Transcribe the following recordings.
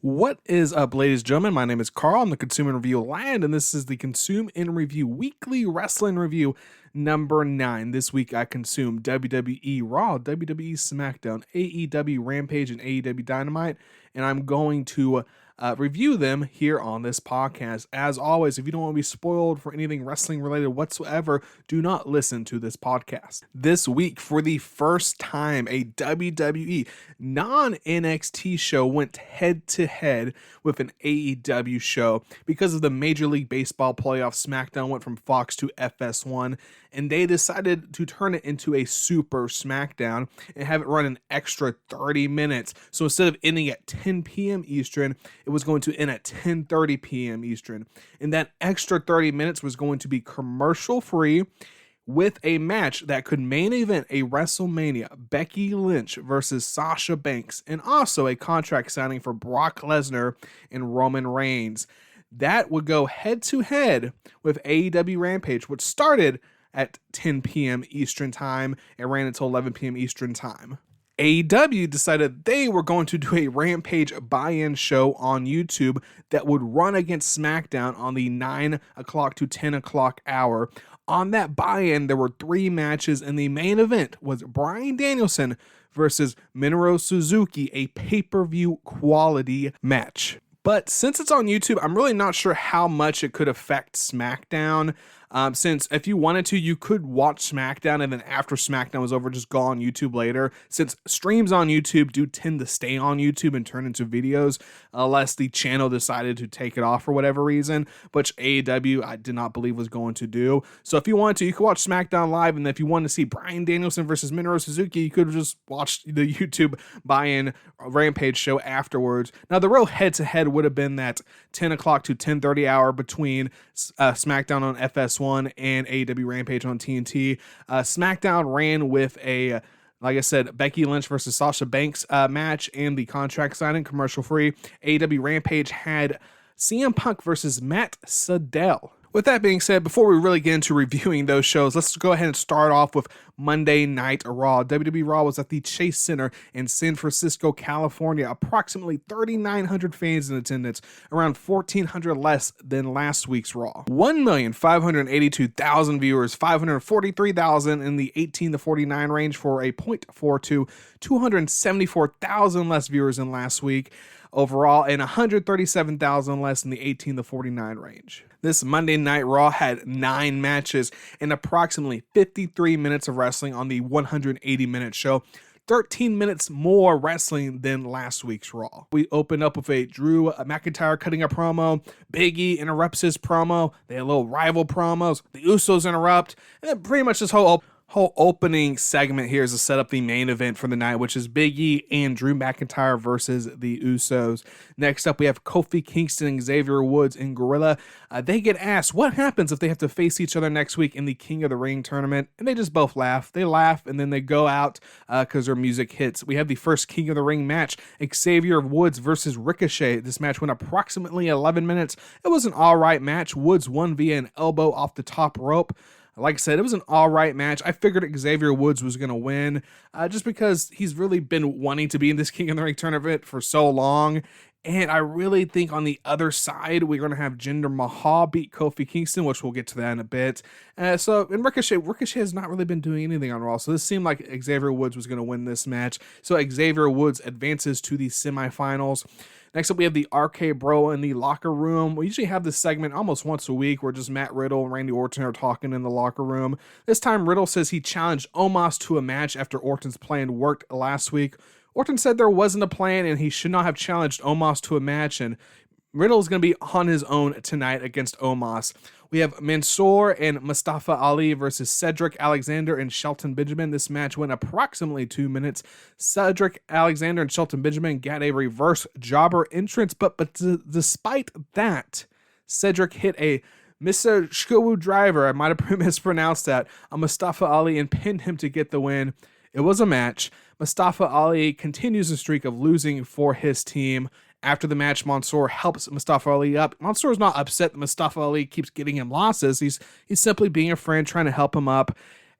What is up, ladies and gentlemen? My name is Carl. I'm the Consume and Review Land, and this is the Consume and Review Weekly Wrestling Review number 9. This week I consumed WWE Raw, WWE SmackDown, AEW Rampage, and AEW Dynamite, and I'm going to review them here on this podcast. As always, if you don't want to be spoiled for anything wrestling related whatsoever, do not listen to this podcast. This week, for the first time, a WWE non-NXT show went head-to-head with an AEW show. Because of the Major League Baseball playoffs, SmackDown went from Fox to FS1, and they decided to turn it into a Super SmackDown and have it run an extra 30 minutes. So instead of ending at 10 p.m. Eastern, it was going to end at 10:30 p.m. Eastern. And that extra 30 minutes was going to be commercial-free with a match that could main event a WrestleMania, Becky Lynch versus Sasha Banks, and also a contract signing for Brock Lesnar and Roman Reigns. That would go head-to-head with AEW Rampage, which started at 10 p.m. Eastern Time and ran until 11 p.m. Eastern Time. AEW decided they were going to do a Rampage buy-in show on YouTube that would run against SmackDown on the 9 o'clock to 10 o'clock hour. On that buy-in, there were 3 matches, and the main event was Bryan Danielson versus Minoru Suzuki, a pay-per-view quality match. But since it's on YouTube, I'm really not sure how much it could affect SmackDown. Since if you wanted to, you could watch SmackDown and then after SmackDown was over, just go on YouTube later. Since streams on YouTube do tend to stay on YouTube and turn into videos, unless the channel decided to take it off for whatever reason, which AEW I did not believe was going to do. So if you wanted to, you could watch SmackDown live, and if you wanted to see Bryan Danielson versus Minoru Suzuki, you could have just watched the YouTube buy-in Rampage show afterwards. Now the real head-to-head would have been that 10 o'clock to 10:30 hour between SmackDown on FS1 and AEW Rampage on TNT. SmackDown ran with a, like I said, Becky Lynch versus Sasha Banks match and the contract signing, commercial free. AEW Rampage had CM Punk versus Matt Sydal. With that being said, before we really get into reviewing those shows, let's go ahead and start off with Monday Night Raw. WWE Raw was at the Chase Center in San Francisco, California. Approximately 3,900 fans in attendance, around 1,400 less than last week's Raw. 1,582,000 viewers, 543,000 in the 18 to 49 range for a .42, 274,000 less viewers than last week overall, and 137,000 less in the 18 to 49 range. This Monday Night Raw had 9 matches and approximately 53 minutes of wrestling on the 180-minute show. 13 minutes more wrestling than last week's Raw. We opened up with a Drew McIntyre cutting a promo. Big E interrupts his promo. They had little rival promos. The Usos interrupt. And pretty much this whole opening segment here is to set up the main event for the night, which is Big E and Drew McIntyre versus the Usos. Next up, we have Kofi Kingston and Xavier Woods and Gorilla. They get asked what happens if they have to face each other next week in the King of the Ring tournament, and they just both laugh. They laugh, and then they go out because their music hits. We have the first King of the Ring match, Xavier Woods versus Ricochet. This match went approximately 11 minutes. It was an all-right match. Woods won via an elbow off the top rope. Like I said, it was an all-right match. I figured Xavier Woods was going to win just because he's really been wanting to be in this King of the Ring tournament for so long. And I really think on the other side, we're going to have Jinder Mahal beat Kofi Kingston, which we'll get to that in a bit. And Ricochet has not really been doing anything on Raw, so this seemed like Xavier Woods was going to win this match. So Xavier Woods advances to the semifinals. Next up, we have the RK Bro in the locker room. We usually have this segment almost once a week where just Matt Riddle and Randy Orton are talking in the locker room. This time, Riddle says he challenged Omos to a match after Orton's plan worked last week. Orton said there wasn't a plan and he should not have challenged Omos to a match, and Riddle is going to be on his own tonight against Omos. We have Mansoor and Mustafa Ali versus Cedric Alexander and Shelton Benjamin. This match went approximately 2 minutes. Cedric Alexander and Shelton Benjamin got a reverse jobber entrance, but despite that, Cedric hit a Mr. Shkowu driver, I might have mispronounced that, on Mustafa Ali and pinned him to get the win. It was a match. Mustafa Ali continues the streak of losing for his team. After the match, Mansoor helps Mustafa Ali up. Mansoor's not upset that Mustafa Ali keeps getting him losses. He's simply being a friend, trying to help him up.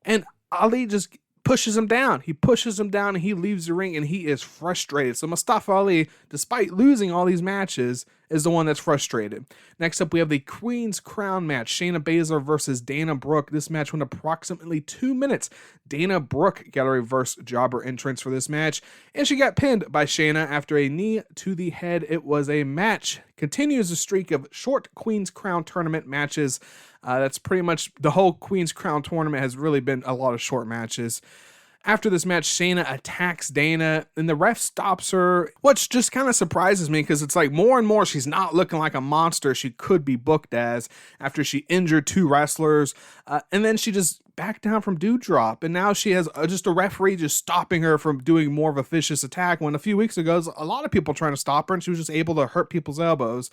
And Ali just pushes him down. He pushes him down and he leaves the ring and he is frustrated. So Mustafa Ali, despite losing all these matches, is the one that's frustrated. Next up, we have the Queen's Crown match. Shayna Baszler versus Dana Brooke. This match went approximately 2 minutes. Dana Brooke got a reverse jobber entrance for this match, and she got pinned by Shayna after a knee to the head. It was a match. Continues a streak of short Queen's Crown tournament matches. That's pretty much the whole Queen's Crown tournament has really been a lot of short matches. After this match, Shayna attacks Dana, and the ref stops her, which just kind of surprises me because it's like more and more she's not looking like a monster she could be booked as after she injured 2 wrestlers, and then she just backed down from Doudrop, and now she has just a referee just stopping her from doing more of a vicious attack when a few weeks ago, a lot of people trying to stop her, and she was just able to hurt people's elbows.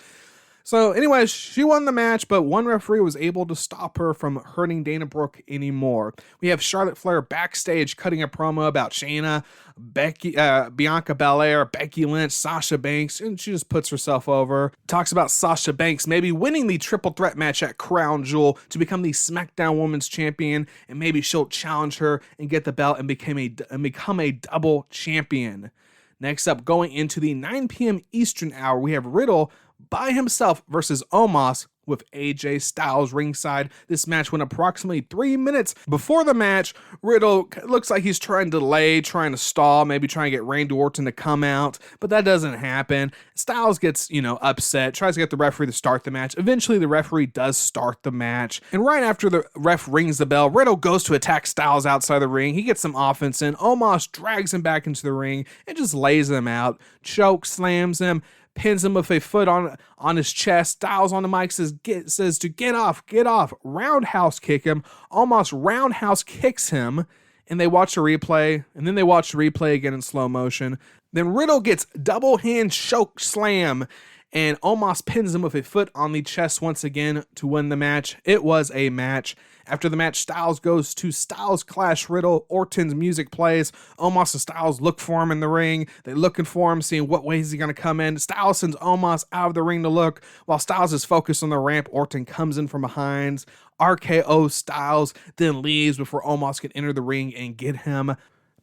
So anyways, she won the match, but one referee was able to stop her from hurting Dana Brooke anymore. We have Charlotte Flair backstage cutting a promo about Shayna, Bianca Belair, Becky Lynch, Sasha Banks, and she just puts herself over. Talks about Sasha Banks maybe winning the triple threat match at Crown Jewel to become the SmackDown Women's Champion, and maybe she'll challenge her and get the belt and become a double champion. Next up, going into the 9 p.m. Eastern hour, we have Riddle by himself versus Omos with AJ Styles ringside. This match went approximately 3 minutes. Before the match, Riddle looks like he's trying to stall, maybe trying to get Randy Orton to come out, but that doesn't happen. Styles gets, upset, tries to get the referee to start the match. Eventually, the referee does start the match, and right after the ref rings the bell, Riddle goes to attack Styles outside the ring. He gets some offense in. Omos drags him back into the ring and just lays him out, choke slams him, pins him with a foot on his chest. Styles on the mic says to get off, roundhouse kick him. Almost roundhouse kicks him, and they watch the replay, and then they watch the replay again in slow motion. Then Riddle gets double hand choke slam, and Omos pins him with a foot on the chest once again to win the match. It was a match. After the match, Styles goes to Styles Clash Riddle. Orton's music plays. Omos and Styles look for him in the ring. They're looking for him, seeing what way is he going to come in. Styles sends Omos out of the ring to look. While Styles is focused on the ramp, Orton comes in from behind. RKO Styles then leaves before Omos can enter the ring and get him.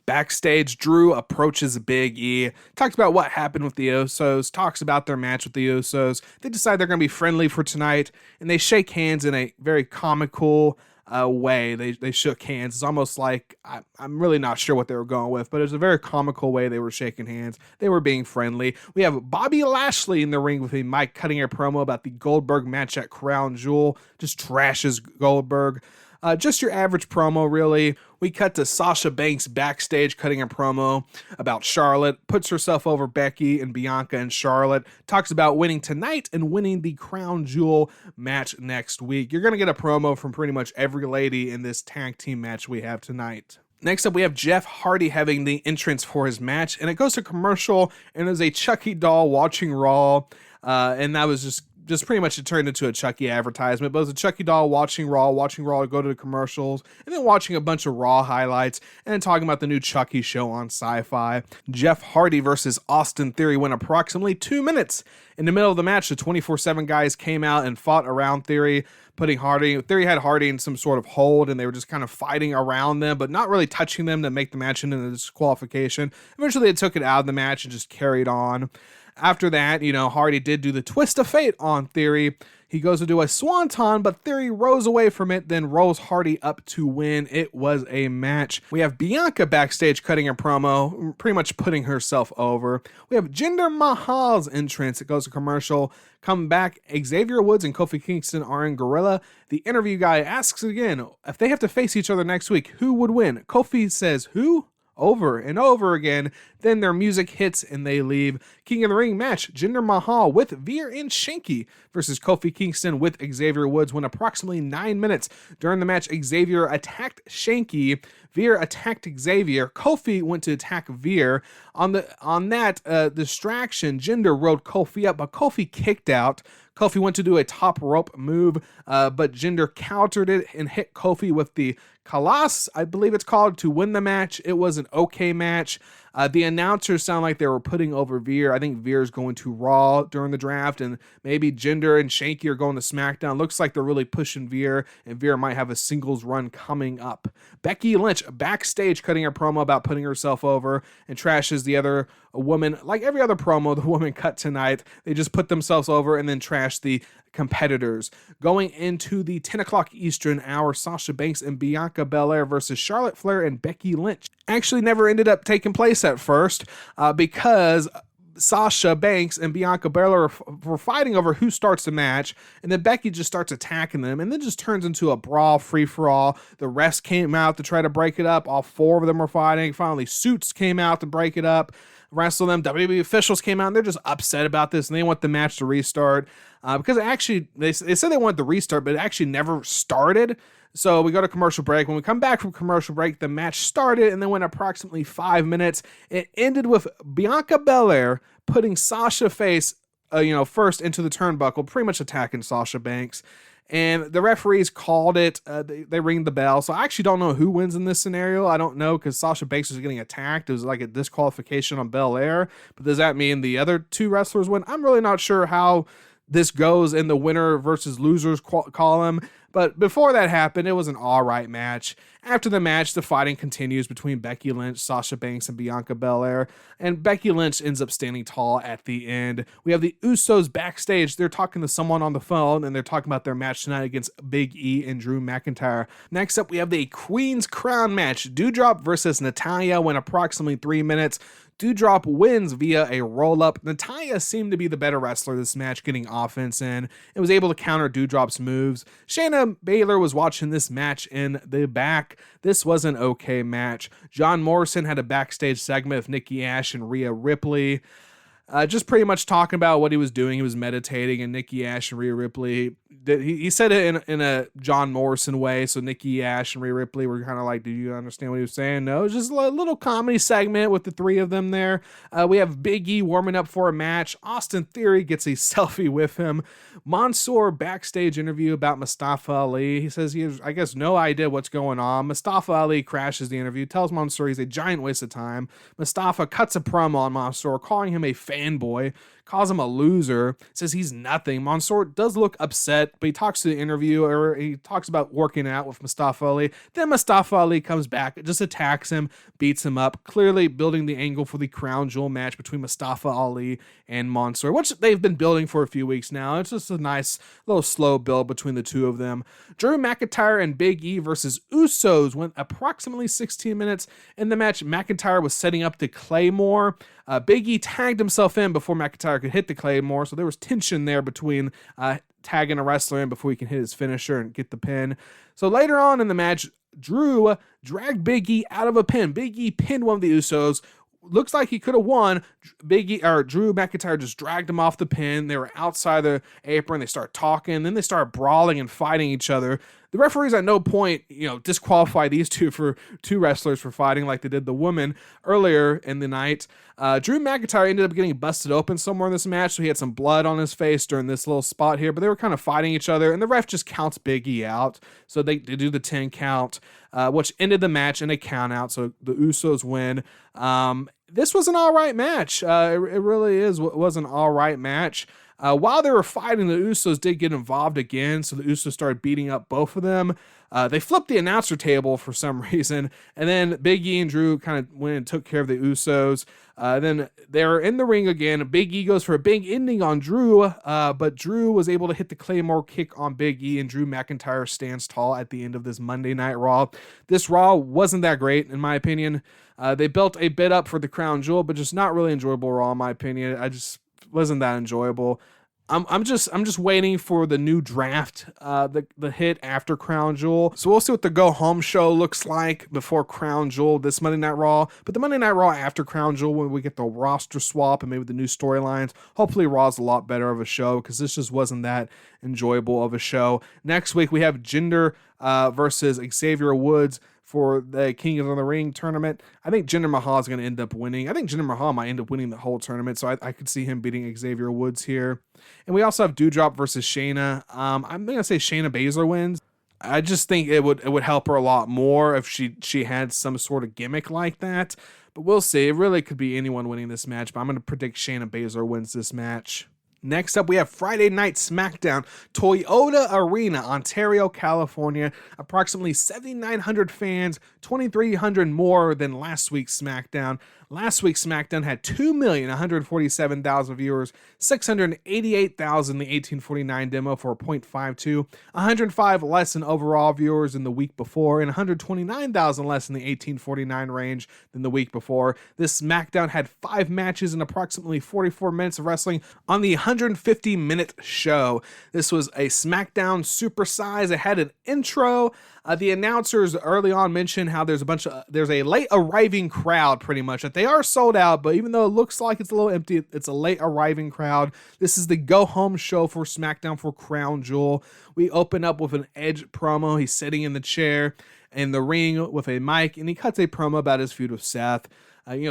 Backstage, Drew approaches Big E, talks about what happened with the Usos, talks about their match with the Usos. They decide they're going to be friendly for tonight, and they shake hands in a very comical way. They shook hands. It's almost like, I'm really not sure what they were going with, but it was a very comical way they were shaking hands. They were being friendly. We have Bobby Lashley in the ring with a mic cutting a promo about the Goldberg match at Crown Jewel. Just trashes Goldberg. Just your average promo, really. We cut to Sasha Banks backstage cutting a promo about Charlotte, puts herself over Becky and Bianca and Charlotte, talks about winning tonight and winning the Crown Jewel match next week. You're going to get a promo from pretty much every lady in this tag team match we have tonight. Next up, we have Jeff Hardy having the entrance for his match, and it goes to commercial, and there's a Chucky doll watching Raw, and that was just pretty much it turned into a Chucky advertisement, but it was a Chucky doll watching Raw go to the commercials, and then watching a bunch of Raw highlights, and then talking about the new Chucky show on Sci-Fi. Jeff Hardy versus Austin Theory went approximately 2 minutes. In the middle of the match, the 24/7 guys came out and fought around Theory, Theory had Hardy in some sort of hold, and they were just kind of fighting around them, but not really touching them to make the match into a disqualification. Eventually, they took it out of the match and just carried on. After that, Hardy did do the twist of fate on Theory. He goes to do a swanton, but Theory rose away from it, then rolls Hardy up to win. It was a match. We have Bianca backstage cutting a promo, pretty much putting herself over. We have Jinder Mahal's entrance. It goes to commercial. Come back. Xavier Woods and Kofi Kingston are in Gorilla. The interview guy asks again, if they have to face each other next week, who would win? Kofi says, who? Over and over again. Then their music hits and they leave. King of the Ring match, Jinder Mahal with Veer and Shanky versus Kofi Kingston with Xavier Woods went approximately 9 minutes. During the match, Xavier attacked Shanky. Veer attacked Xavier. Kofi went to attack Veer. On that distraction, Jinder rode Kofi up, but Kofi kicked out. Kofi went to do a top rope move, but Jinder countered it and hit Kofi with the Kalas, I believe it's called, to win the match. It was an okay match. The announcers sound like they were putting over Veer. I think Veer is going to Raw during the draft, and maybe Jinder and Shanky are going to SmackDown. Looks like they're really pushing Veer, and Veer might have a singles run coming up. Becky Lynch backstage cutting a promo about putting herself over and trashes the other woman. Like every other promo the woman cut tonight, they just put themselves over and then trash the competitors. Going into the 10 o'clock Eastern hour, Sasha Banks and Bianca Belair versus Charlotte Flair and Becky Lynch actually never ended up taking place at first because Sasha Banks and Bianca Belair were fighting over who starts the match, and then Becky just starts attacking them, and then just turns into a brawl, free-for-all. The refs came out to try to break it up. All four of them were fighting. Finally, Suits came out to break it up, wrestle them. WWE officials came out, and they're just upset about this, and they want the match to restart because actually, they said they wanted the restart, but it actually never started. So we go to commercial break. When we come back from commercial break, the match started and then went approximately 5 minutes. It ended with Bianca Belair putting Sasha face, first into the turnbuckle, pretty much attacking Sasha Banks. And the referees called it. They ring the bell. So I actually don't know who wins in this scenario. I don't know because Sasha Banks was getting attacked. It was like a disqualification on Belair. But does that mean the other two wrestlers win? I'm really not sure how this goes in the winner versus losers column. But before that happened, it was an all right match. After the match, the fighting continues between Becky Lynch, Sasha Banks, and Bianca Belair. And Becky Lynch ends up standing tall at the end. We have the Usos backstage. They're talking to someone on the phone, and they're talking about their match tonight against Big E and Drew McIntyre. Next up, we have the Queen's Crown match. Doudrop versus Natalya went approximately 3 minutes. Doudrop wins via a roll-up. Natalya seemed to be the better wrestler this match, getting offense in, and was able to counter Doudrop's moves. Shayna Baszler was watching this match in the back. This was an okay match. John Morrison had a backstage segment with Nikki Ash and Rhea Ripley. Just pretty much talking about what he was doing. He was meditating, and Nikki Ash and Rhea Ripley, he said it in a John Morrison way, so Nikki Ash and Rhea Ripley were kind of like, do you understand what he was saying? No, it was just a little comedy segment with the three of them there. We have Big E warming up for a match. Austin Theory gets a selfie with him. Mansoor backstage interview about Mustafa Ali. He says he has, I guess, no idea what's going on. Mustafa Ali crashes the interview, tells Mansoor he's a giant waste of time. Mustafa cuts a promo on Mansoor, calling him a fanboy, calls him a loser, says he's nothing. Mansoor does look upset, but he talks to the interviewer. He talks about working out with Mustafa Ali. Then Mustafa Ali comes back, just attacks him, beats him up, clearly building the angle for the crown jewel match between Mustafa Ali and Mansoor, which they've been building for a few weeks now. It's just a nice little slow build between the two of them. Drew McIntyre and Big E versus Usos went approximately 16 minutes. In the match, McIntyre was setting up the Claymore. Big E tagged himself in before McIntyre could hit the Claymore, so there was tension there between tagging a wrestler in before he can hit his finisher and get the pin. So later on in the match, Drew dragged Big E out of a pin. Big E pinned one of the Usos. Looks like he could have won. Drew McIntyre just dragged him off the pin. They were outside the apron. They start talking. Then they start brawling and fighting each other. The referees at no point, disqualify these two wrestlers for fighting like they did the woman earlier in the night. Drew McIntyre ended up getting busted open somewhere in this match, so he had some blood on his face during this little spot here, but they were kind of fighting each other, and the ref just counts Big E out. So they do the 10 count, which ended the match in a count out, so the Usos win. This was an all right match. It really was an all right match. While they were fighting, the Usos did get involved again, so the Usos started beating up both of them. They flipped the announcer table for some reason, and then Big E and Drew kind of went and took care of the Usos. Then they're in the ring again. Big E goes for a big ending on Drew, but Drew was able to hit the Claymore kick on Big E, and Drew McIntyre stands tall at the end of this Monday Night Raw. This Raw wasn't that great, in my opinion. They built a bit up for the crown jewel, but just not really enjoyable Raw, in my opinion. I just wasn't that enjoyable. I'm just waiting for the new draft, the hit after Crown Jewel. So we'll see what the go home show looks like before Crown Jewel this Monday Night Raw. But the Monday Night Raw after Crown Jewel, when we get the roster swap and maybe the new storylines, hopefully Raw's a lot better of a show because this just wasn't that enjoyable of a show. Next week we have Jinder versus Xavier Woods for the King of the Ring tournament. I think Jinder Mahal is going to end up winning. I think Jinder Mahal might end up winning the whole tournament, so I could see him beating Xavier Woods here. And we also have Doudrop versus Shayna. I'm going to say Shayna Baszler wins. I just think it would help her a lot more if she had some sort of gimmick like that. But we'll see. It really could be anyone winning this match, but I'm going to predict Shayna Baszler wins this match. Next up, we have Friday Night SmackDown, Toyota Arena, Ontario, California. Approximately 7,900 fans, 2,300 more than last week's SmackDown. Last week's SmackDown had 2,147,000 viewers, 688,000 the 1849 demo for a 0.52, 105 less than overall viewers than the week before, and 129,000 less in the 1849 range than the week before. This SmackDown had 5 matches and approximately 44 minutes of wrestling on the 150-minute show. This was a SmackDown supersize. It had an intro. The announcers early on mentioned how there's a late arriving crowd, pretty much, that they are sold out, but even though it looks like it's a little empty, it's a late arriving crowd. This is the go home show for SmackDown for Crown Jewel. We open up with an Edge promo. He's sitting in the chair in the ring with a mic, and he cuts a promo about his feud with Seth.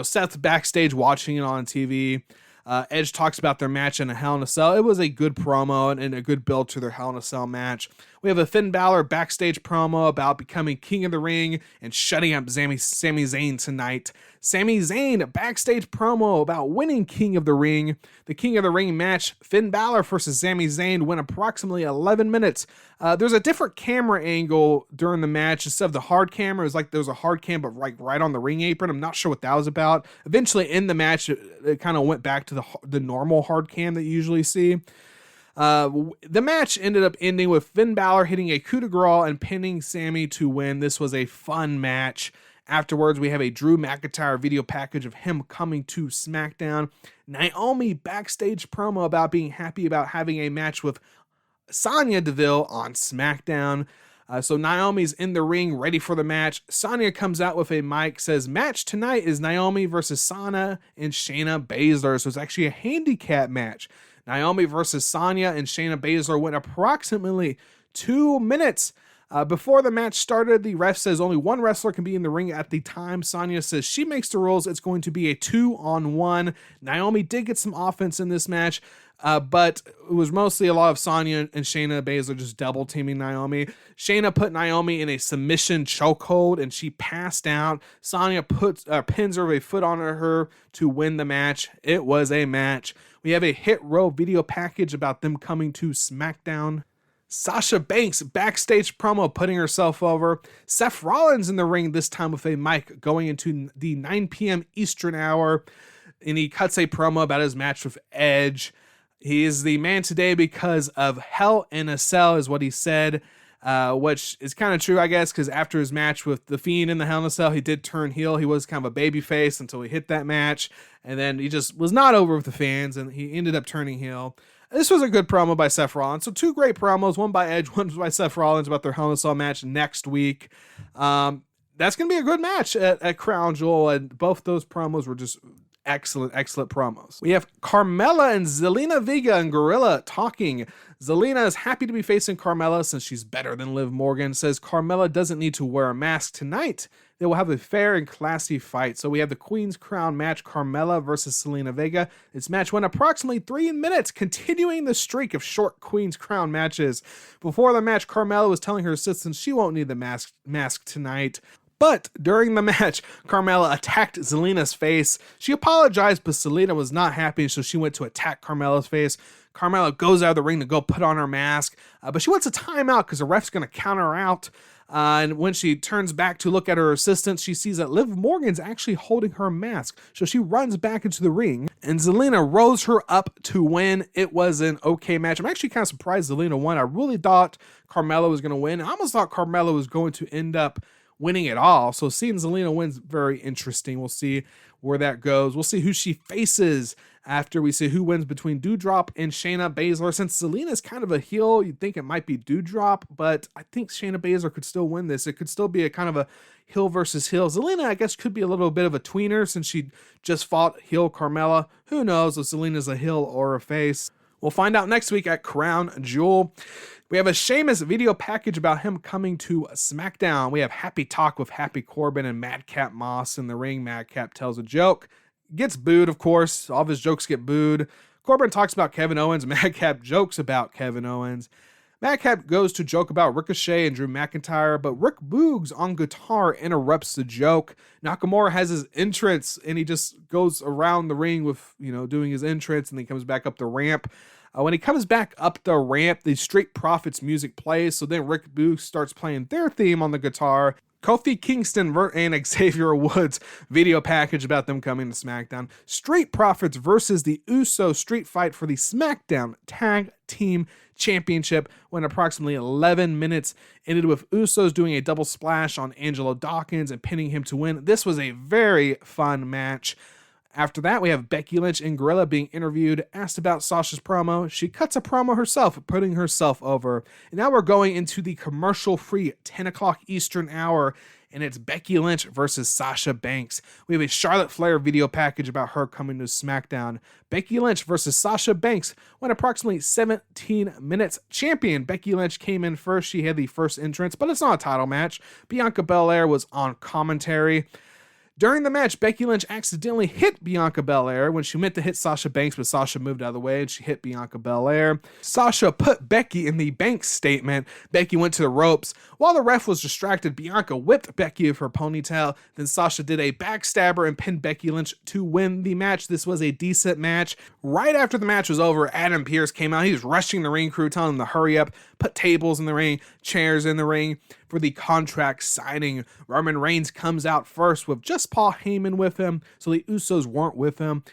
Seth's backstage watching it on TV. Edge talks about their match in a Hell in a Cell. It was a good promo and a good build to their Hell in a Cell match. We have a Finn Balor backstage promo about becoming King of the Ring and shutting up Sami Zayn tonight. Sami Zayn backstage promo about winning King of the Ring. The King of the Ring match, Finn Balor versus Sami Zayn, went approximately 11 minutes. There's a different camera angle during the match. Instead of the hard camera, it was like there was a hard cam, but right on the ring apron. I'm not sure what that was about. Eventually in the match, it kind of went back to the normal hard cam that you usually see. The match ended up ending with Finn Balor hitting a coup de grace and pinning Sami to win. This was a fun match. Afterwards, we have a Drew McIntyre video package of him coming to SmackDown. Naomi backstage promo about being happy about having a match with Sonya Deville on SmackDown. So Naomi's in the ring, ready for the match. Sonya comes out with a mic, says, match tonight is Naomi versus Sana and Shayna Baszler. So it's actually a handicap match. Naomi versus Sonya and Shayna Baszler went approximately 2 minutes. Before the match started, the ref says only one wrestler can be in the ring at the time. Sonya says she makes the rules. It's going to be a 2-on-1. Naomi did get some offense in this match, but it was mostly a lot of Sonya and Shayna Baszler just double teaming Naomi. Shayna put Naomi in a submission chokehold and she passed out. Sonya pins her with a foot on her to win the match. It was a match. We have a Hit Row video package about them coming to SmackDown. Sasha Banks backstage promo putting herself over. Seth Rollins in the ring, this time with a mic, going into the 9 p.m. Eastern hour, and he cuts a promo about his match with Edge. He is the man today because of Hell in a Cell is what he said, which is kind of true, I guess, because after his match with The Fiend in the Hell in a Cell, he did turn heel. He was kind of a babyface until he hit that match, and then he just was not over with the fans, and he ended up turning heel. This was a good promo by Seth Rollins. So 2 great promos, one by Edge, one by Seth Rollins about their Hell in a Cell match next week. That's going to be a good match at Crown Jewel, and both those promos were just excellent promos. We have Carmella and Zelina Vega and Gorilla talking. Zelina is happy to be facing Carmella since she's better than Liv Morgan. Says Carmella doesn't need to wear a mask tonight. They will have a fair and classy fight. So we have the Queen's Crown match, Carmella versus Zelina Vega. This match went approximately 3 minutes, continuing the streak of short Queen's Crown matches. Before the match, Carmella was telling her assistants she won't need the mask tonight. But during the match, Carmella attacked Zelina's face. She apologized, but Zelina was not happy, so she went to attack Carmella's face. Carmella goes out of the ring to go put on her mask, but she wants a timeout because the ref's going to count her out. And when she turns back to look at her assistant, she sees that Liv Morgan's actually holding her mask. So she runs back into the ring, and Zelina rose her up to win. It was an okay match. I'm actually kind of surprised Zelina won. I really thought Carmella was going to win. I almost thought Carmella was going to end up winning it all. So seeing Zelina wins very interesting. We'll see where that goes. We'll see who she faces after we see who wins between Doudrop and Shayna Baszler. Since Zelina's kind of a heel, you'd think it might be Doudrop, but I think Shayna Baszler could still win this. It could still be a kind of a heel versus heel. Zelina, I guess, could be a little bit of a tweener since she just fought heel Carmella. Who knows if Zelina's a heel or a face? We'll find out next week at Crown Jewel. We have a Sheamus video package about him coming to SmackDown. We have Happy Talk with Happy Corbin and Madcap Moss in the ring. Madcap tells a joke. Gets booed, of course. All of his jokes get booed. Corbin talks about Kevin Owens. Madcap jokes about Kevin Owens. Madcap goes to joke about Ricochet and Drew McIntyre, but Rick Boogs on guitar interrupts the joke. Nakamura has his entrance and he just goes around the ring with, doing his entrance, and then comes back up the ramp. When he comes back up the ramp, the Street Profits music plays, so then Rick Boogs starts playing their theme on the guitar. Kofi Kingston and Xavier Woods video package about them coming to SmackDown. Street Profits versus the Usos street fight for the SmackDown Tag Team Championship went approximately 11 minutes. Ended with Usos doing a double splash on Angelo Dawkins and pinning him to win. This was a very fun match. After that, we have Becky Lynch and Gorilla being interviewed, asked about Sasha's promo. She cuts a promo herself, putting herself over. And now we're going into the commercial-free 10 o'clock Eastern hour, and it's Becky Lynch versus Sasha Banks. We have a Charlotte Flair video package about her coming to SmackDown. Becky Lynch versus Sasha Banks went approximately 17 minutes. Champion Becky Lynch came in first. She had the first entrance, but it's not a title match. Bianca Belair was on commentary. During the match, Becky Lynch accidentally hit Bianca Belair when she meant to hit Sasha Banks, but Sasha moved out of the way and she hit Bianca Belair. Sasha put Becky in the Banks statement. Becky went to the ropes. While the ref was distracted, Bianca whipped Becky with her ponytail. Then Sasha did a backstabber and pinned Becky Lynch to win the match. This was a decent match. Right after the match was over, Adam Pearce came out. He was rushing the ring crew, telling them to hurry up, put tables in the ring, chairs in the ring for the contract signing. Roman Reigns comes out first with just Paul Heyman with him, so the Usos weren't with him.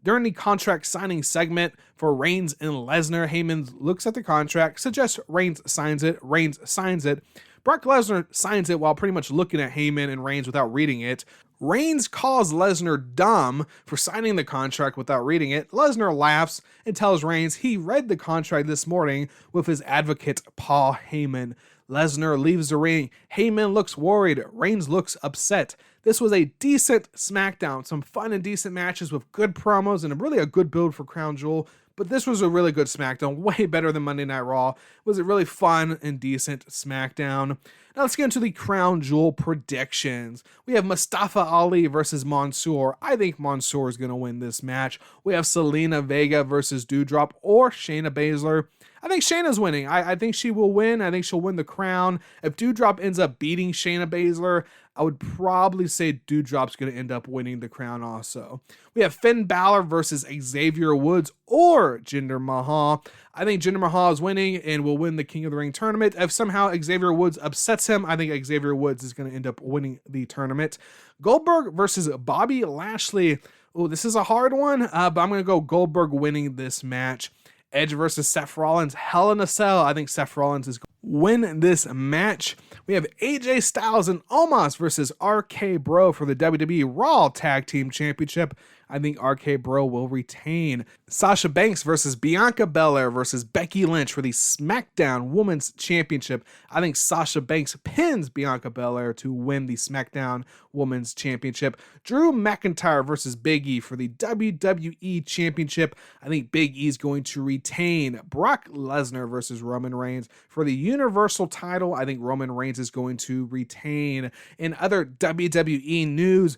During the contract signing segment for Reigns and Lesnar, Heyman looks at the contract, suggests Reigns signs it. Reigns signs it. Brock Lesnar signs it while pretty much looking at Heyman and Reigns without reading it. Reigns calls Lesnar dumb for signing the contract without reading it. Lesnar laughs and tells Reigns he read the contract this morning with his advocate, Paul Heyman. Lesnar leaves the ring. Heyman looks worried. Reigns looks upset. This was a decent SmackDown. Some fun and decent matches with good promos and really a good build for Crown Jewel. But this was a really good SmackDown, way better than Monday Night Raw. It was a really fun and decent SmackDown. Now let's get into the Crown Jewel predictions. We have Mustafa Ali versus Mansoor. I think Mansoor is going to win this match. We have Selena Vega versus Doudrop or Shayna Baszler. I think Shayna's winning. I think she will win. I think she'll win the crown. If Doudrop ends up beating Shayna Baszler, I would probably say Doudrop's going to end up winning the crown also. We have Finn Balor versus Xavier Woods or Jinder Mahal. I think Jinder Mahal is winning and will win the King of the Ring tournament. If somehow Xavier Woods upsets him, I think Xavier Woods is going to end up winning the tournament. Goldberg versus Bobby Lashley. Oh, this is a hard one, but I'm going to go Goldberg winning this match. Edge versus Seth Rollins, Hell in a Cell. I think Seth Rollins is going to win this match. We have AJ Styles and Omos versus RK Bro for the WWE Raw Tag Team Championship. I think RK Bro will retain. Sasha Banks versus Bianca Belair versus Becky Lynch for the SmackDown Women's Championship. I think Sasha Banks pins Bianca Belair to win the SmackDown Women's Championship. Drew McIntyre versus Big E for the WWE Championship. I think Big E is going to retain. Brock Lesnar versus Roman Reigns for the Universal title. I think Roman Reigns is going to retain. In other WWE news,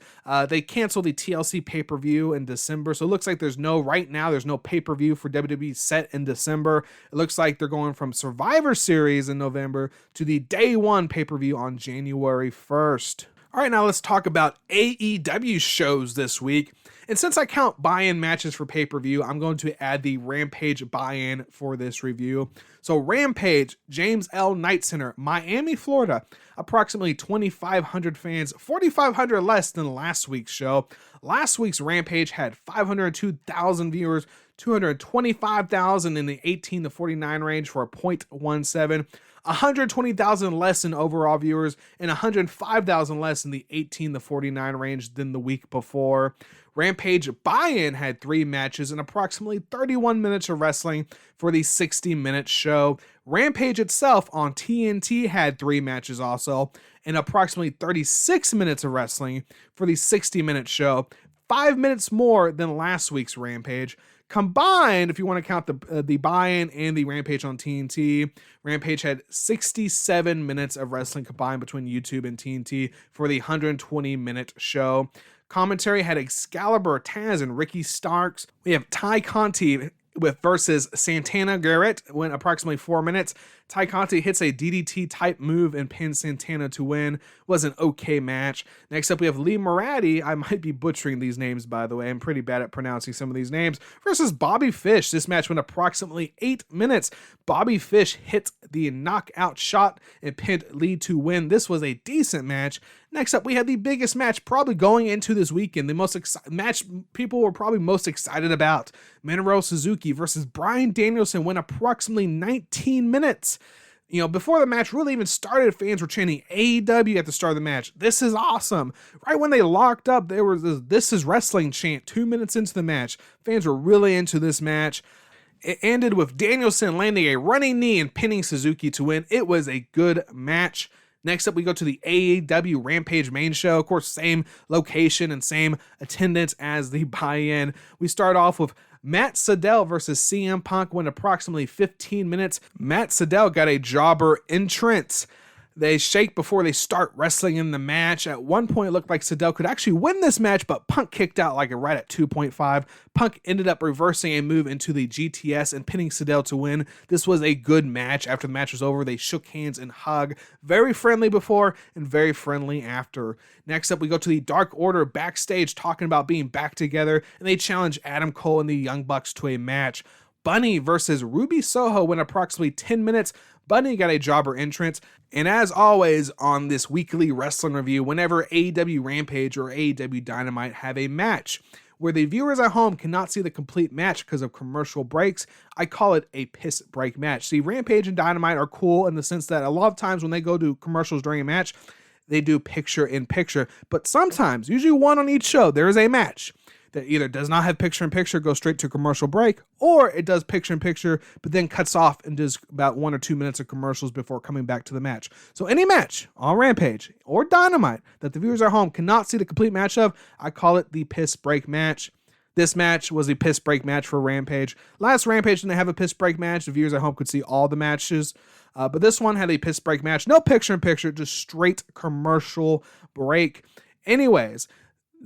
they canceled the TLC pay-per-view in December, so it looks like there's no pay-per-view for WWE set in December. It looks like they're going from Survivor Series in November to the Day 1 pay-per-view on January 1st. All right, now let's talk about AEW shows this week. And since I count buy-in matches for pay-per-view, I'm going to add the Rampage buy-in for this review. So Rampage, James L. Knight Center, Miami, Florida. Approximately 2,500 fans, 4,500 less than last week's show. Last week's Rampage had 502,000 viewers, 225,000 in the 18 to 49 range for a .17. 120,000 less in overall viewers, and 105,000 less in the 18 to 49 range than the week before. Rampage buy-in had 3 matches and approximately 31 minutes of wrestling for the 60-minute show. Rampage itself on TNT had 3 matches also and approximately 36 minutes of wrestling for the 60-minute show, 5 minutes more than last week's Rampage. Combined, if you want to count the buy-in and the Rampage on TNT, Rampage had 67 minutes of wrestling combined between YouTube and TNT for the 120-minute show. Commentary had Excalibur, Taz, and Ricky Starks. We have Ty Conti, versus Santana Garrett went approximately 4 minutes. Ty Conti hits a DDT type move and pins Santana to win. Was an okay match. Next up, we have Lee Moratti. I might be butchering these names, by the way. I'm pretty bad at pronouncing some of these names. Versus Bobby Fish. This match went approximately 8 minutes. Bobby Fish hit the knockout shot and pinned Lee to win. This was a decent match. Next up, we had the biggest match probably going into this weekend. The most match people were probably most excited about. Minoru Suzuki versus Bryan Danielson went approximately 19 minutes. You know, before the match really even started, fans were chanting AEW at the start of the match. This is awesome. Right when they locked up, there was this is wrestling chant 2 minutes into the match. Fans were really into this match. It ended with Danielson landing a running knee and pinning Suzuki to win. It was a good match. Next up, we go to the AEW Rampage main show. Of course, same location and same attendance as the buy-in. We start off with Matt Sydal versus CM Punk. Went approximately 15 minutes. Matt Sydal got a jobber entrance. They shake before they start wrestling in the match. At one point, it looked like Sydal could actually win this match, but Punk kicked out like right at 2.5. Punk ended up reversing a move into the GTS and pinning Sydal to win. This was a good match. After the match was over, they shook hands and hugged. Very friendly before and very friendly after. Next up, we go to the Dark Order backstage talking about being back together, and they challenge Adam Cole and the Young Bucks to a match. Bunny versus Ruby Soho went approximately 10 minutes. Bunny got a jobber entrance. And as always on this weekly wrestling review, whenever AEW Rampage or AEW Dynamite have a match where the viewers at home cannot see the complete match because of commercial breaks, I call it a piss break match. See, Rampage and Dynamite are cool in the sense that a lot of times when they go to commercials during a match, they do picture in picture. But sometimes, usually one on each show, there is a match that either does not have picture-in-picture, goes straight to commercial break, or it does picture-in-picture, but then cuts off and does about 1 or 2 minutes of commercials before coming back to the match. So any match on Rampage or Dynamite that the viewers at home cannot see the complete match of, I call it the piss break match. This match was a piss break match for Rampage. Last Rampage didn't have a piss break match. The viewers at home could see all the matches. But this one had a piss break match. No picture-in-picture, just straight commercial break. Anyways,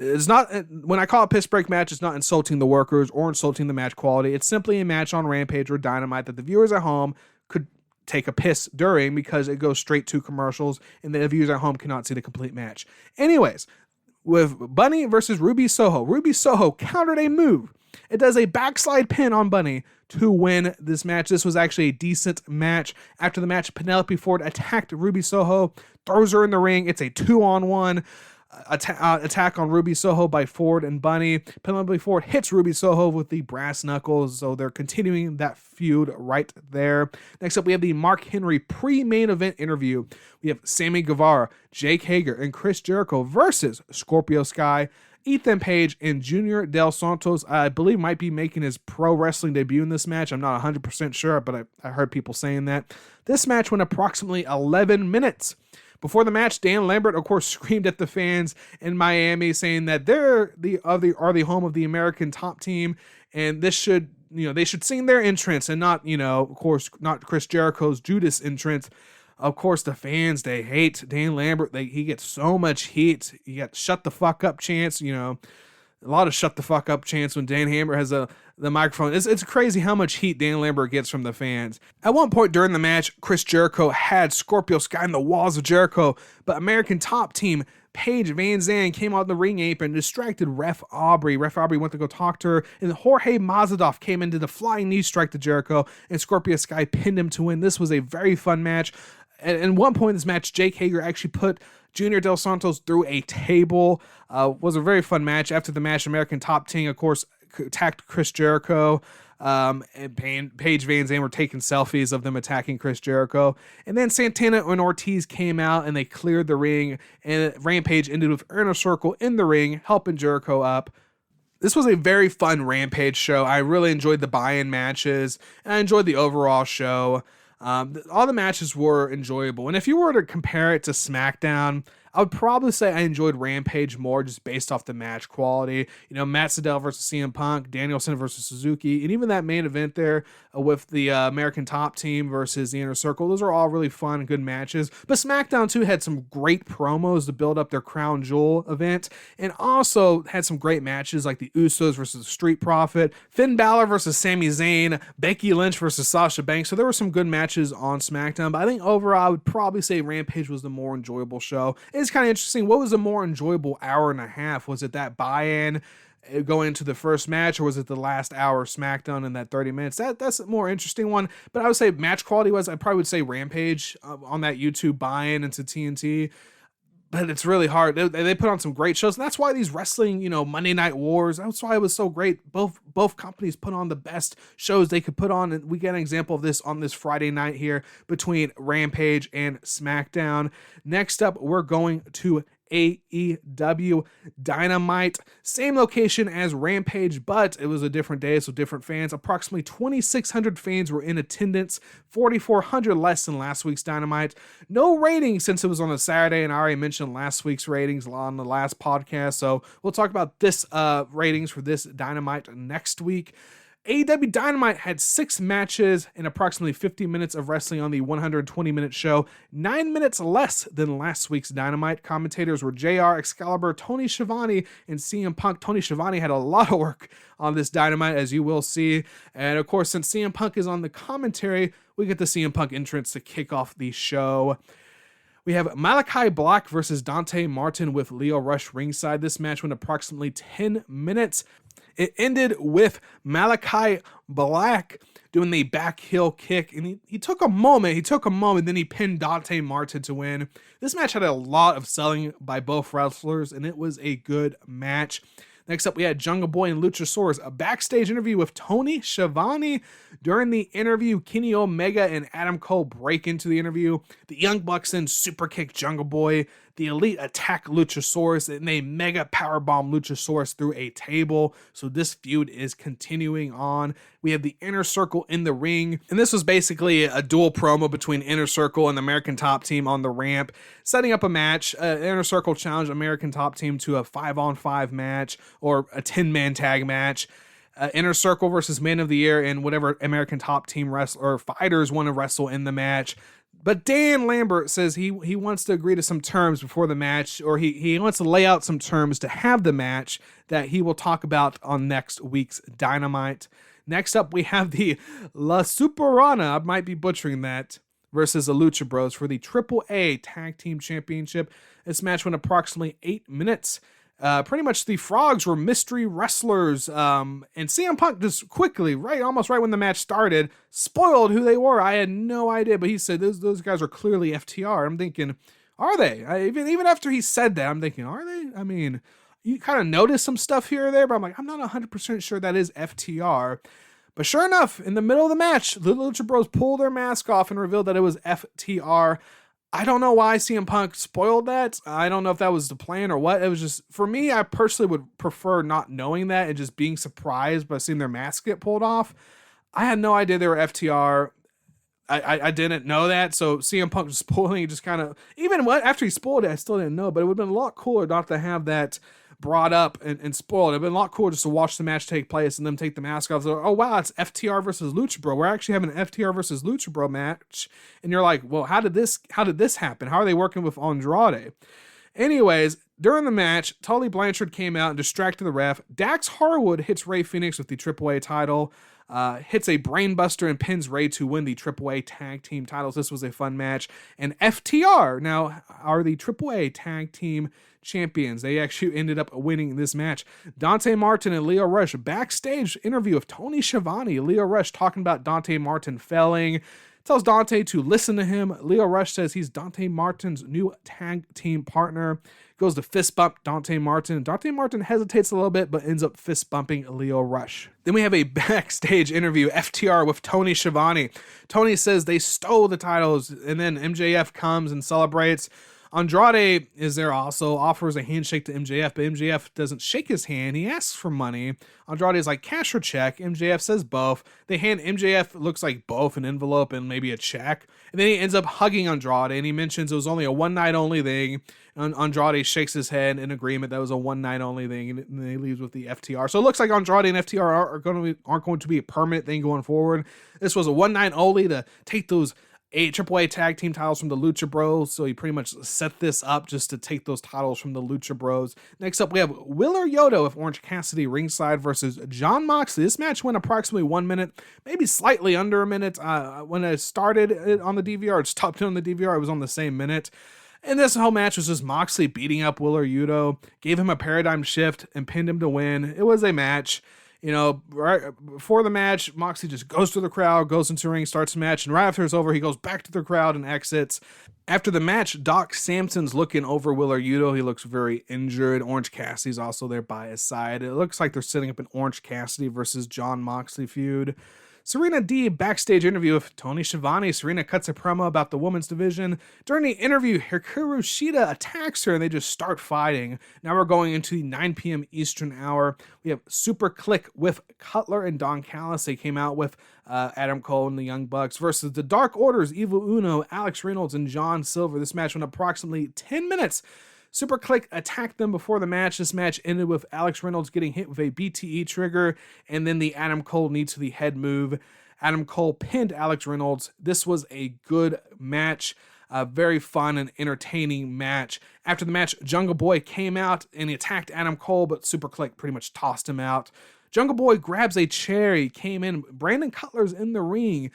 it's not, when I call it piss break match, it's not insulting the workers or insulting the match quality. It's simply a match on Rampage or Dynamite that the viewers at home could take a piss during because it goes straight to commercials and the viewers at home cannot see the complete match. Anyways, with Bunny versus Ruby Soho, Ruby Soho countered a move. It does a backslide pin on Bunny to win this match. This was actually a decent match. After the match, Penelope Ford attacked Ruby Soho, throws her in the ring. It's a 2-on-1. Attack on Ruby Soho by Ford and Bunny. Penelope Ford hits Ruby Soho with the brass knuckles, so they're continuing that feud right there. Next up, we have the Mark Henry pre-main event interview. We have Sammy Guevara, Jake Hager, and Chris Jericho versus Scorpio Sky, Ethan Page, and Junior Del Santos. I believe might be making his pro wrestling debut in this match. I'm not 100% sure, but I heard people saying that. This match went approximately 11 minutes. Before the match, Dan Lambert, of course, screamed at the fans in Miami, saying that they're the home of the American Top Team, and this should, they should sing their entrance and not, of course, not Chris Jericho's Judas entrance. Of course, the fans, they hate Dan Lambert. He gets so much heat. You got shut the fuck up chants, a lot of shut the fuck up chants when Dan Lambert has the microphone. It's crazy how much heat Dan Lambert gets from the fans. At one point during the match, Chris Jericho had Scorpio Sky in the walls of Jericho, but American Top Team Paige Van Zandt came out in the ring apron and distracted Ref Aubrey. Ref Aubrey went to go talk to her, and Jorge Mazadov came into the flying knee strike to Jericho, and Scorpio Sky pinned him to win. This was a very fun match. At one point in this match, Jake Hager actually put Junior Del Santos through a table. Was a very fun match. After the match, American Top Team, of course, attacked Chris Jericho. And Paige Van Zandt were taking selfies of them attacking Chris Jericho. And then Santana and Ortiz came out and they cleared the ring. And Rampage ended with Inner Circle in the ring, helping Jericho up. This was a very fun Rampage show. I really enjoyed the buy-in matches, and I enjoyed the overall show. All the matches were enjoyable. And if you were to compare it to SmackDown, I would probably say I enjoyed Rampage more just based off the match quality. Matt Sydal versus CM Punk, Danielson versus Suzuki, and even that main event there with the American Top Team versus the Inner Circle. Those are all really fun and good matches. But SmackDown too had some great promos to build up their Crown Jewel event, and also had some great matches like the Usos versus the Street Profit, Finn Balor versus Sami Zayn, Becky Lynch versus Sasha Banks. So there were some good matches on SmackDown, but I think overall I would probably say Rampage was the more enjoyable show. It's kind of interesting. What was the more enjoyable hour and a half? Was it that buy-in going into the first match, or was it the last hour of SmackDown in that 30 minutes? That's a more interesting one. But I would say match quality was, I probably would say Rampage on that YouTube buy-in into TNT. But it's really hard. They put on some great shows, and that's why these wrestling, Monday Night Wars, that's why it was so great. Both companies put on the best shows they could put on, and we get an example of this on this Friday night here between Rampage and SmackDown. Next up, we're going to AEW Dynamite. Same location as Rampage, but it was a different day, so different fans. Approximately 2,600 fans were in attendance, 4,400 less than last week's Dynamite. No ratings since it was on a Saturday, and I already mentioned last week's ratings on the last podcast, so we'll talk about this ratings for this Dynamite next week. AEW Dynamite had 6 matches and approximately 50 minutes of wrestling on the 120-minute show, 9 minutes less than last week's Dynamite. Commentators were JR, Excalibur, Tony Schiavone, and CM Punk. Tony Schiavone had a lot of work on this Dynamite, as you will see. And of course, since CM Punk is on the commentary, we get the CM Punk entrance to kick off the show. We have Malachi Black versus Dante Martin with Lio Rush ringside. This match went approximately 10 minutes. It ended with Malachi Black doing the back heel kick, and he took a moment, then he pinned Dante Martin to win. This match had a lot of selling by both wrestlers, and it was a good match. Next up, we had Jungle Boy and Luchasaurus, a backstage interview with Tony Schiavone. During the interview, Kenny Omega and Adam Cole break into the interview. The Young Bucks then super kick Jungle Boy. The Elite attack Luchasaurus, and they mega powerbomb Luchasaurus through a table. So this feud is continuing on. We have the Inner Circle in the ring, and this was basically a dual promo between Inner Circle and the American Top Team on the ramp, setting up a match. Inner Circle challenged American Top Team to a 5-on-5 match, or a 10-man tag match. Inner Circle versus Man of the Year, and whatever American Top Team wrestler or fighters want to wrestle in the match. But Dan Lambert says he wants to agree to some terms before the match, or he wants to lay out some terms to have the match that he will talk about on next week's Dynamite. Next up, we have the La Superana, I might be butchering that, versus the Lucha Bros for the AAA Tag Team Championship. This match went approximately 8 minutes. Pretty much the Frogs were mystery wrestlers, and CM Punk just quickly, almost right when the match started, spoiled who they were. I had no idea, but he said those guys are clearly FTR. I'm thinking, are they? Even after he said that, I'm thinking, are they? I mean, you kind of notice some stuff here or there, but I'm like, I'm not 100% sure that is FTR. But sure enough, in the middle of the match, the Lucha Bros pulled their mask off and revealed that it was FTR. I don't know why CM Punk spoiled that. I don't know if that was the plan or what. It was just, for me, I personally would prefer not knowing that and just being surprised by seeing their mask get pulled off. I had no idea they were FTR. I didn't know that, so CM Punk just spoiling, just kind of, after he spoiled it, I still didn't know, but it would have been a lot cooler not to have that brought up and spoiled. It'd been a lot cooler just to watch the match take place and them take the mask off. So, oh wow, it's FTR versus Lucha Bro. We're actually having an FTR versus Lucha Bro match, and you're like, well, how did this happen? How are they working with Andrade? Anyways, during the match, Tully Blanchard came out and distracted the ref. Dax Harwood hits Rey Fenix with the AAA title, hits a brainbuster and pins Rey to win the AAA tag team titles. This was a fun match. And FTR now are the AAA tag team champions. They actually ended up winning this match. Dante Martin and Lio Rush backstage interview of Tony Schiavone. Lio Rush talking about Dante Martin failing. Tells Dante to listen to him. Lio Rush says he's Dante Martin's new tag team partner. Goes to fist bump Dante Martin. Dante Martin hesitates a little bit, but ends up fist bumping Lio Rush. Then we have a backstage interview, FTR with Tony Schiavone. Tony says they stole the titles, and then MJF comes and celebrates. Andrade is there also, offers a handshake to MJF, but MJF doesn't shake his hand. He asks for money. Andrade is like, cash or check? MJF says both. They hand MJF, looks like both, an envelope and maybe a check. And then he ends up hugging Andrade, and he mentions it was only a one-night only thing. And Andrade shakes his head in agreement that was a one-night only thing, and then he leaves with the FTR. So it looks like Andrade and FTR aren't going to be a permanent thing going forward. This was a one-night only to take those AAA tag team titles from the Lucha Bros. So he pretty much set this up just to take those titles from the Lucha Bros. Next up, we have Wheeler Yuta with Orange Cassidy ringside versus Jon Moxley. This match went approximately 1 minute, maybe slightly under a minute. When I started it on the DVR, it stopped it on the DVR. It was on the same minute. And this whole match was just Moxley beating up Wheeler Yuta, gave him a paradigm shift, and pinned him to win. It was a match. You know, right before the match, Moxley just goes to the crowd, goes into the ring, starts the match, and right after it's over, he goes back to the crowd and exits. After the match, Doc Samson's looking over Wheeler Yuta. He looks very injured. Orange Cassidy's also there by his side. It looks like they're setting up an Orange Cassidy versus Jon Moxley feud. Serena D backstage interview with Tony Schiavone. Serena cuts a promo about the women's division. During the interview, Hikaru Shida attacks her and they just start fighting. Now we're going into the 9 p.m. Eastern hour. We have Super Click with Cutler and Don Callis. They came out with Adam Cole and the Young Bucks versus the Dark Orders, Evil Uno, Alex Reynolds, and John Silver. This match went approximately 10 minutes. Super Click attacked them before the match. This match ended with Alex Reynolds getting hit with a BTE trigger, and then the Adam Cole knee to the head move. Adam Cole pinned Alex Reynolds. This was a good match, a very fun and entertaining match. After the match, Jungle Boy came out and he attacked Adam Cole, but Super Click pretty much tossed him out. Jungle Boy grabs a chair. He came in. Brandon Cutler's in the ring.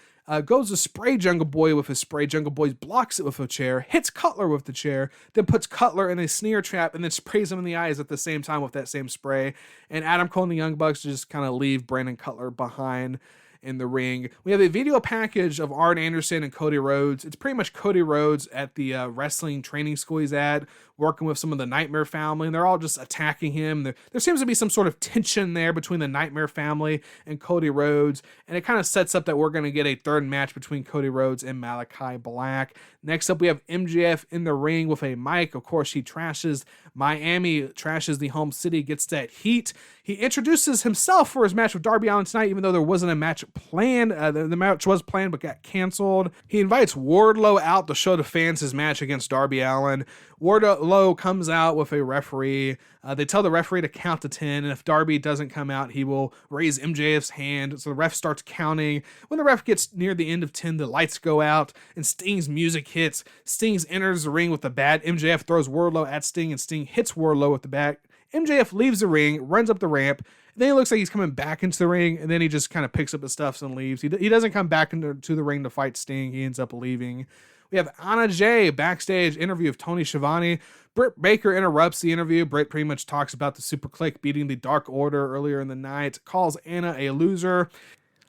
Goes to spray Jungle Boy with his spray. Jungle Boy blocks it with a chair, hits Cutler with the chair, then puts Cutler in a snare trap and then sprays him in the eyes at the same time with that same spray. And Adam Cole and the Young Bucks just kind of leave Brandon Cutler behind in the ring. We have a video package of Arn Anderson and Cody Rhodes. It's pretty much Cody Rhodes at the wrestling training school he's at, working with some of the Nightmare family, and they're all just attacking him. There seems to be some sort of tension there between the Nightmare family and Cody Rhodes, and it kind of sets up that we're going to get a third match between Cody Rhodes and Malachi Black. Next up, we have MJF in the ring with a mic. Of course, he trashes Miami, trashes the home city, gets that heat. He introduces himself for his match with Darby Allin tonight, even though there wasn't a match planned. The match was planned but got canceled. He invites Wardlow out to show the fans his match against Darby Allin. Wardlow comes out with a referee. They tell the referee to count to 10, and if Darby doesn't come out, he will raise MJF's hand. So the ref starts counting. When the ref gets near the end of 10, the lights go out, and Sting's music hits. Sting enters the ring with the bat. MJF throws Wardlow at Sting, and Sting hits Wardlow with the bat. MJF leaves the ring, runs up the ramp. Then it looks like he's coming back into the ring, and then he just kind of picks up his stuff and leaves. He doesn't come back into the ring to fight Sting. He ends up leaving. We have Anna Jay backstage interview of Tony Schiavone. Britt Baker interrupts the interview. Britt pretty much talks about the Super Click beating the Dark Order earlier in the night, calls Anna a loser.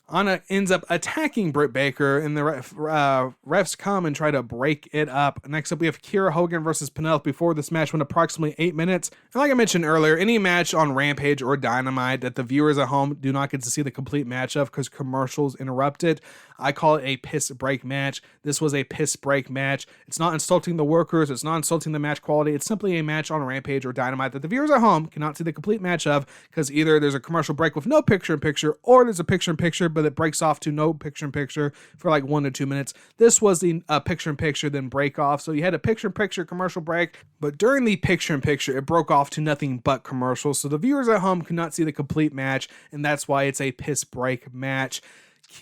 Anna ends up attacking Britt Baker, and the refs come and try to break it up. Next up, we have Kiera Hogan versus Penelope Ford. This match went approximately 8 minutes. And like I mentioned earlier, any match on Rampage or Dynamite that the viewers at home do not get to see the complete match of because commercials interrupt it, I call it a piss break match. This was a piss break match. It's not insulting the workers. It's not insulting the match quality. It's simply a match on Rampage or Dynamite that the viewers at home cannot see the complete match of because either there's a commercial break with no picture-in-picture or there's a picture-in-picture but it breaks off to no picture-in-picture for like 1 to 2 minutes. This was the picture-in-picture then break off. So you had a picture-in-picture commercial break, but during the picture-in-picture, it broke off to nothing but commercials. So the viewers at home could not see the complete match, and that's why it's a piss break match.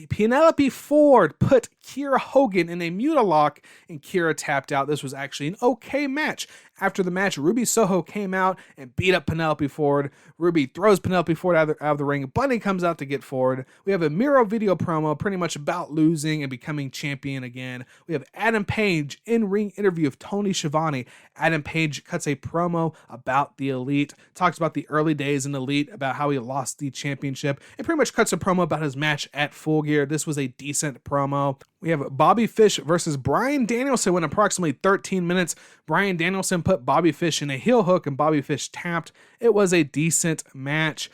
Penelope Ford put Kiera Hogan in a mutilock, and Kiera tapped out. This was actually an okay match. After the match, Ruby Soho came out and beat up Penelope Ford. Ruby throws Penelope Ford out of the ring. Bunny comes out to get Ford. We have a Miro video promo pretty much about losing and becoming champion again. We have Adam Page in-ring interview of Tony Schiavone. Adam Page cuts a promo about the Elite, talks about the early days in Elite, about how he lost the championship, and pretty much cuts a promo about his match at Full Gear. This was a decent promo. We have Bobby Fish versus Bryan Danielson went approximately 13 minutes. Bryan Danielson put Bobby Fish in a heel hook and Bobby Fish tapped. It was a decent match.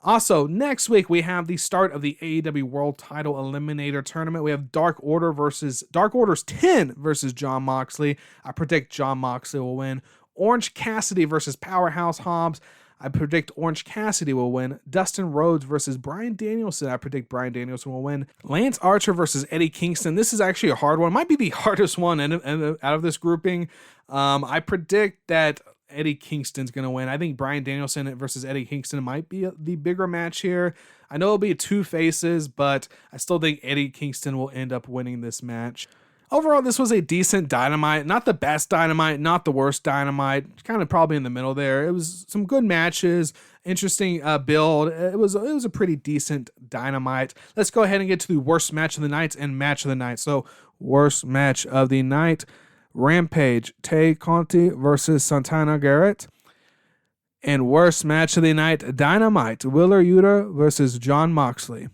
Also, next week we have the start of the AEW World Title Eliminator Tournament. We have Dark Order's 10 versus Jon Moxley. I predict Jon Moxley will win. Orange Cassidy versus Powerhouse Hobbs. I predict Orange Cassidy will win. Dustin Rhodes versus Bryan Danielson. I predict Bryan Danielson will win. Lance Archer versus Eddie Kingston. This is actually a hard one. It might be the hardest one out of this grouping. I predict that Eddie Kingston's going to win. I think Bryan Danielson versus Eddie Kingston might be the bigger match here. I know it'll be two faces, but I still think Eddie Kingston will end up winning this match. Overall, this was a decent Dynamite. Not the best Dynamite, not the worst Dynamite. Kind of probably in the middle there. It was some good matches, interesting build. It was a pretty decent Dynamite. Let's go ahead and get to the worst match of the night and match of the night. So, worst match of the night. Rampage, Tay Conti versus Santana Garrett. And worst match of the night, Dynamite, Wheeler Yuta versus Jon Moxley.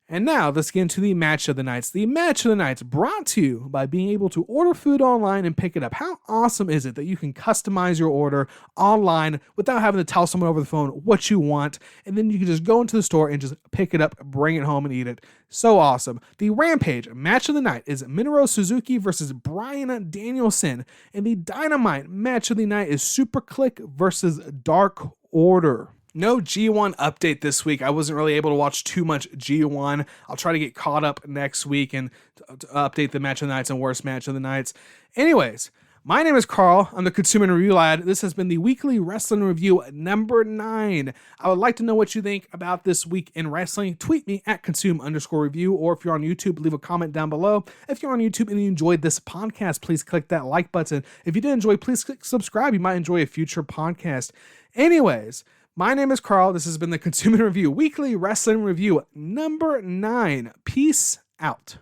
And now let's get into the match of the nights. The match of the nights brought to you by being able to order food online and pick it up. How awesome is it that you can customize your order online without having to tell someone over the phone what you want, and then you can just go into the store and just pick it up, bring it home, and eat it. So awesome. The Rampage match of the night is Minoru Suzuki versus Bryan Danielson, and the Dynamite match of the night is Super Click versus Dark Order. No G1 update this week. I wasn't really able to watch too much G1. I'll try to get caught up next week and to update the match of the nights and worst match of the nights. Anyways, my name is Carl. I'm the Consumer Review Lad. This has been the weekly wrestling review number 9. I would like to know what you think about this week in wrestling. Tweet me at consume_review, or if you're on YouTube, leave a comment down below. If you're on YouTube and you enjoyed this podcast, please click that like button. If you did enjoy, please click subscribe. You might enjoy a future podcast. Anyways, my name is Carl. This has been the Consumer Review Weekly Wrestling Review number 9. Peace out.